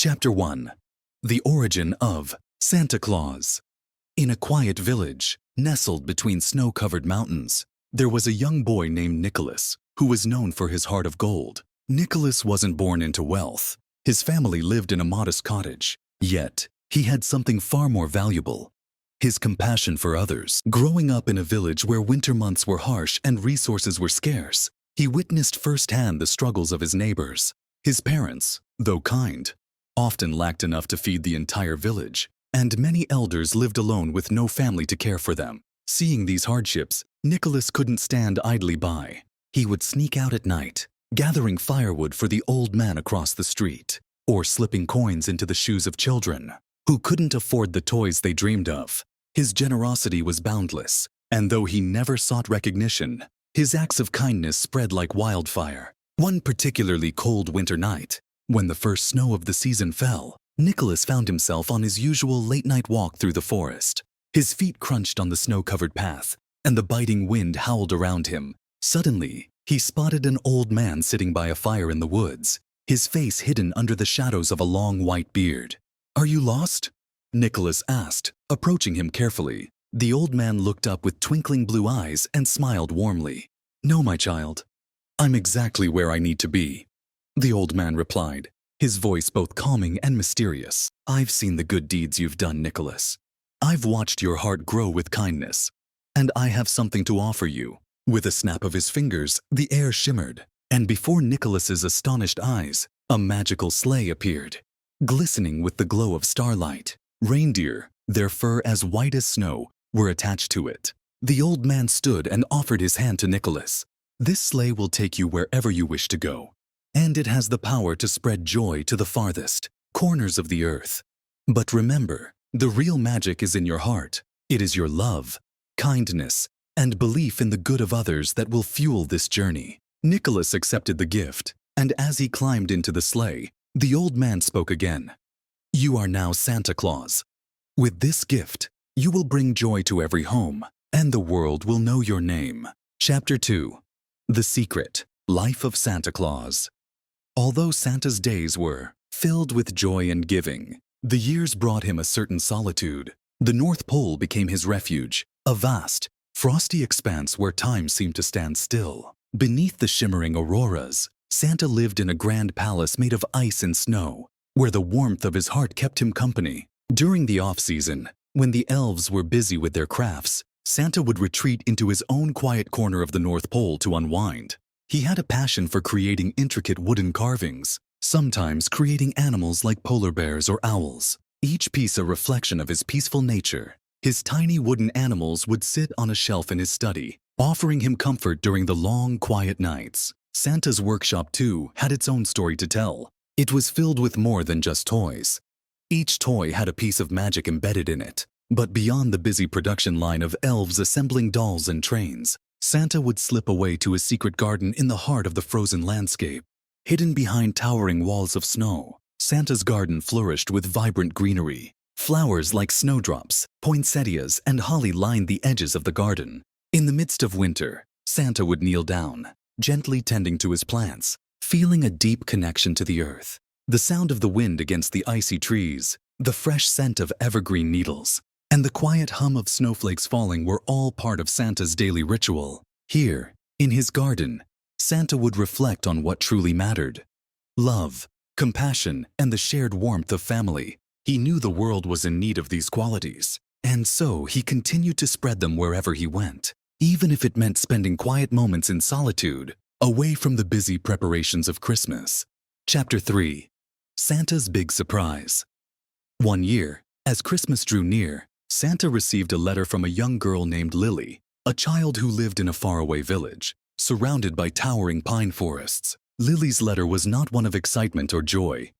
Chapter 1. The Origin of Santa Claus. In a quiet village, nestled between snow-covered mountains, there was a young boy named Nicholas, who was known for his heart of gold. Nicholas wasn't born into wealth. His family lived in a modest cottage. Yet, he had something far more valuable: his compassion for others. Growing up in a village where winter months were harsh and resources were scarce, he witnessed firsthand the struggles of his neighbors. His parents, though kind, often lacked enough to feed the entire village, and many elders lived alone with no family to care for them. Seeing these hardships, Nicholas couldn't stand idly by. He would sneak out at night, gathering firewood for the old man across the street, or slipping coins into the shoes of children who couldn't afford the toys they dreamed of. His generosity was boundless, and though he never sought recognition, his acts of kindness spread like wildfire. One particularly cold winter night, when the first snow of the season fell, Nicholas found himself on his usual late-night walk through the forest. His feet crunched on the snow-covered path, and the biting wind howled around him. Suddenly, he spotted an old man sitting by a fire in the woods, his face hidden under the shadows of a long white beard. "Are you lost?" Nicholas asked, approaching him carefully. The old man looked up with twinkling blue eyes and smiled warmly. "No, my child. I'm exactly where I need to be," the old man replied, his voice both calming and mysterious. "I've seen the good deeds you've done, Nicholas. I've watched your heart grow with kindness, and I have something to offer you." With a snap of his fingers, the air shimmered, and before Nicholas's astonished eyes, a magical sleigh appeared, glistening with the glow of starlight. Reindeer, their fur as white as snow, were attached to it. The old man stood and offered his hand to Nicholas. "This sleigh will take you wherever you wish to go, and it has the power to spread joy to the farthest corners of the earth. But remember, the real magic is in your heart. It is your love, kindness, and belief in the good of others that will fuel this journey." Nicholas accepted the gift, and as he climbed into the sleigh, the old man spoke again. "You are now Santa Claus. With this gift, you will bring joy to every home, and the world will know your name." Chapter 2. The Secret Life of Santa Claus. Although Santa's days were filled with joy and giving, the years brought him a certain solitude. The North Pole became his refuge, a vast, frosty expanse where time seemed to stand still. Beneath the shimmering auroras, Santa lived in a grand palace made of ice and snow, where the warmth of his heart kept him company. During the off-season, when the elves were busy with their crafts, Santa would retreat into his own quiet corner of the North Pole to unwind. He had a passion for creating intricate wooden carvings, sometimes creating animals like polar bears or owls, each piece a reflection of his peaceful nature. His tiny wooden animals would sit on a shelf in his study, offering him comfort during the long, quiet nights. Santa's workshop, too, had its own story to tell. It was filled with more than just toys. Each toy had a piece of magic embedded in it. But beyond the busy production line of elves assembling dolls and trains, Santa would slip away to his secret garden in the heart of the frozen landscape. Hidden behind towering walls of snow, Santa's garden flourished with vibrant greenery. Flowers like snowdrops, poinsettias, and holly lined the edges of the garden. In the midst of winter, Santa would kneel down, gently tending to his plants, feeling a deep connection to the earth. The sound of the wind against the icy trees, the fresh scent of evergreen needles, and the quiet hum of snowflakes falling were all part of Santa's daily ritual. Here, in his garden, Santa would reflect on what truly mattered: love, compassion, and the shared warmth of family. He knew the world was in need of these qualities, and so he continued to spread them wherever he went, even if it meant spending quiet moments in solitude, away from the busy preparations of Christmas. Chapter 3. Santa's Big Surprise. One year, as Christmas drew near, Santa received a letter from a young girl named Lily, a child who lived in a faraway village, surrounded by towering pine forests. Lily's letter was not one of excitement or joy.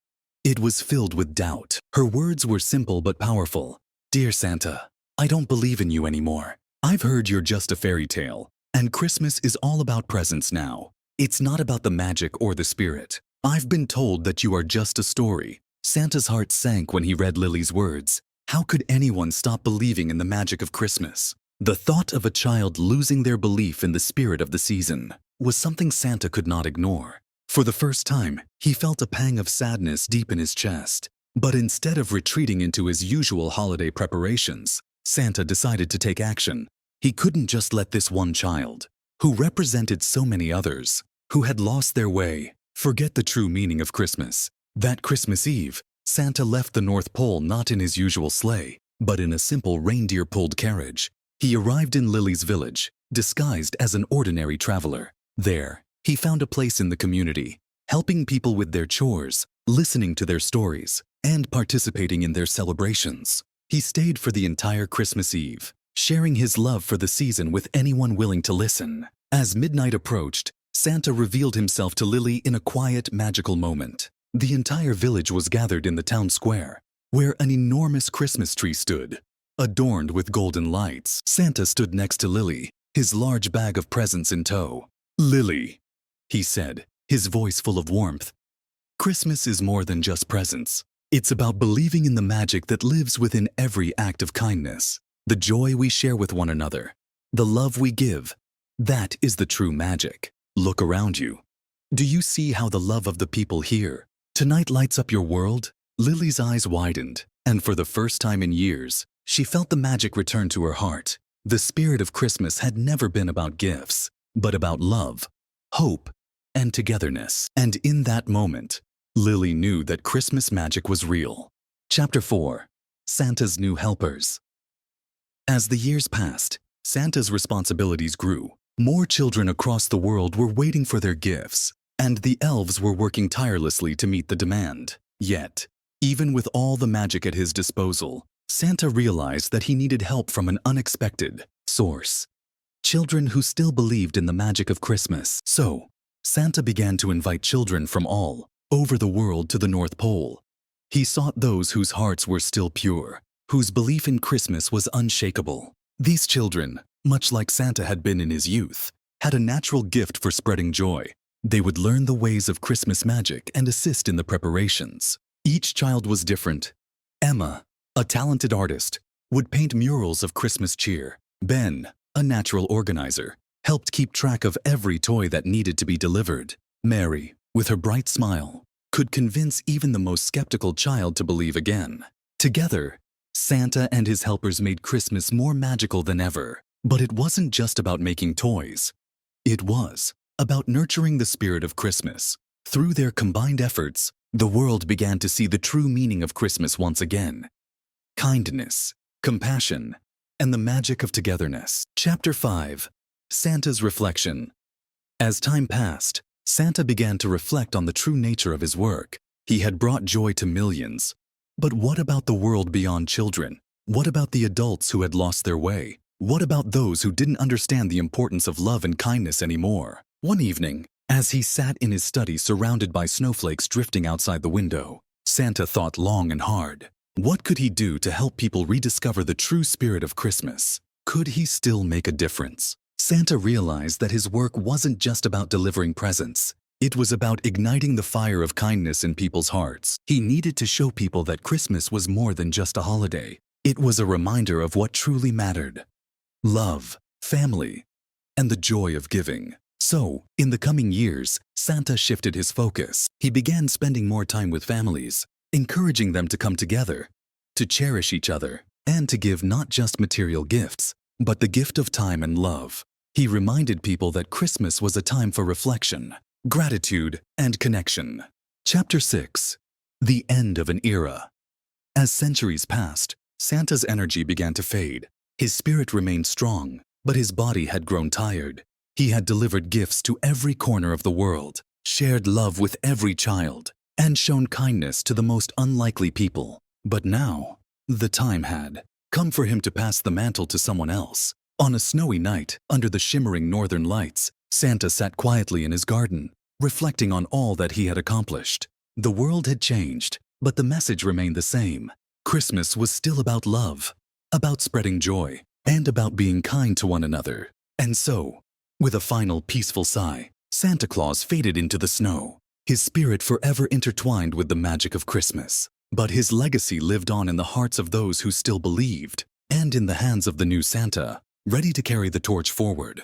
It was filled with doubt. Her words were simple but powerful. "Dear Santa, I don't believe in you anymore. I've heard you're just a fairy tale, and Christmas is all about presents now. It's not about the magic or the spirit. I've been told that you are just a story." Santa's heart sank when he read Lily's words. How could anyone stop believing in the magic of Christmas? The thought of a child losing their belief in the spirit of the season was something Santa could not ignore. For the first time, he felt a pang of sadness deep in his chest. But instead of retreating into his usual holiday preparations, Santa decided to take action. He couldn't just let this one child, who represented so many others, who had lost their way, forget the true meaning of Christmas. That Christmas Eve, Santa left the North Pole not in his usual sleigh, but in a simple reindeer-pulled carriage. He arrived in Lily's village, disguised as an ordinary traveler. There, he found a place in the community, helping people with their chores, listening to their stories, and participating in their celebrations. He stayed for the entire Christmas Eve, sharing his love for the season with anyone willing to listen. As midnight approached, Santa revealed himself to Lily in a quiet, magical moment. The entire village was gathered in the town square, where an enormous Christmas tree stood, adorned with golden lights. Santa stood next to Lily, his large bag of presents in tow. "Lily," he said, his voice full of warmth, "Christmas is more than just presents. It's about believing in the magic that lives within every act of kindness, the joy we share with one another, the love we give. That is the true magic. Look around you. Do you see how the love of the people here tonight lights up your world?" Lily's eyes widened, and for the first time in years, she felt the magic return to her heart. The spirit of Christmas had never been about gifts, but about love, hope, and togetherness. And in that moment, Lily knew that Christmas magic was real. Chapter 4. Santa's New Helpers. As the years passed, Santa's responsibilities grew. More children across the world were waiting for their gifts, and the elves were working tirelessly to meet the demand. Yet, even with all the magic at his disposal, Santa realized that he needed help from an unexpected source. Children who still believed in the magic of Christmas. So, Santa began to invite children from all over the world to the North Pole. He sought those whose hearts were still pure, whose belief in Christmas was unshakable. These children, much like Santa had been in his youth, had a natural gift for spreading joy. They would learn the ways of Christmas magic and assist in the preparations. Each child was different. Emma, a talented artist, would paint murals of Christmas cheer. Ben, a natural organizer, helped keep track of every toy that needed to be delivered. Mary, with her bright smile, could convince even the most skeptical child to believe again. Together, Santa and his helpers made Christmas more magical than ever. But it wasn't just about making toys. It was about nurturing the spirit of Christmas. Through their combined efforts, the world began to see the true meaning of Christmas once again. Kindness, compassion, and the magic of togetherness. Chapter 5. Santa's Reflection. As time passed, Santa began to reflect on the true nature of his work. He had brought joy to millions. But what about the world beyond children? What about the adults who had lost their way? What about those who didn't understand the importance of love and kindness anymore? One evening, as he sat in his study surrounded by snowflakes drifting outside the window, Santa thought long and hard. What could he do to help people rediscover the true spirit of Christmas? Could he still make a difference? Santa realized that his work wasn't just about delivering presents. It was about igniting the fire of kindness in people's hearts. He needed to show people that Christmas was more than just a holiday. It was a reminder of what truly mattered: love, family, and the joy of giving. So, in the coming years, Santa shifted his focus. He began spending more time with families, encouraging them to come together, to cherish each other, and to give not just material gifts, but the gift of time and love. He reminded people that Christmas was a time for reflection, gratitude, and connection. Chapter 6. The End of an Era. As centuries passed, Santa's energy began to fade. His spirit remained strong, but his body had grown tired. He had delivered gifts to every corner of the world, shared love with every child, and shown kindness to the most unlikely people. But now, the time had come for him to pass the mantle to someone else. On a snowy night, under the shimmering northern lights, Santa sat quietly in his garden, reflecting on all that he had accomplished. The world had changed, but the message remained the same. Christmas was still about love, about spreading joy, and about being kind to one another. And so, with a final peaceful sigh, Santa Claus faded into the snow, his spirit forever intertwined with the magic of Christmas. But his legacy lived on in the hearts of those who still believed, and in the hands of the new Santa, ready to carry the torch forward.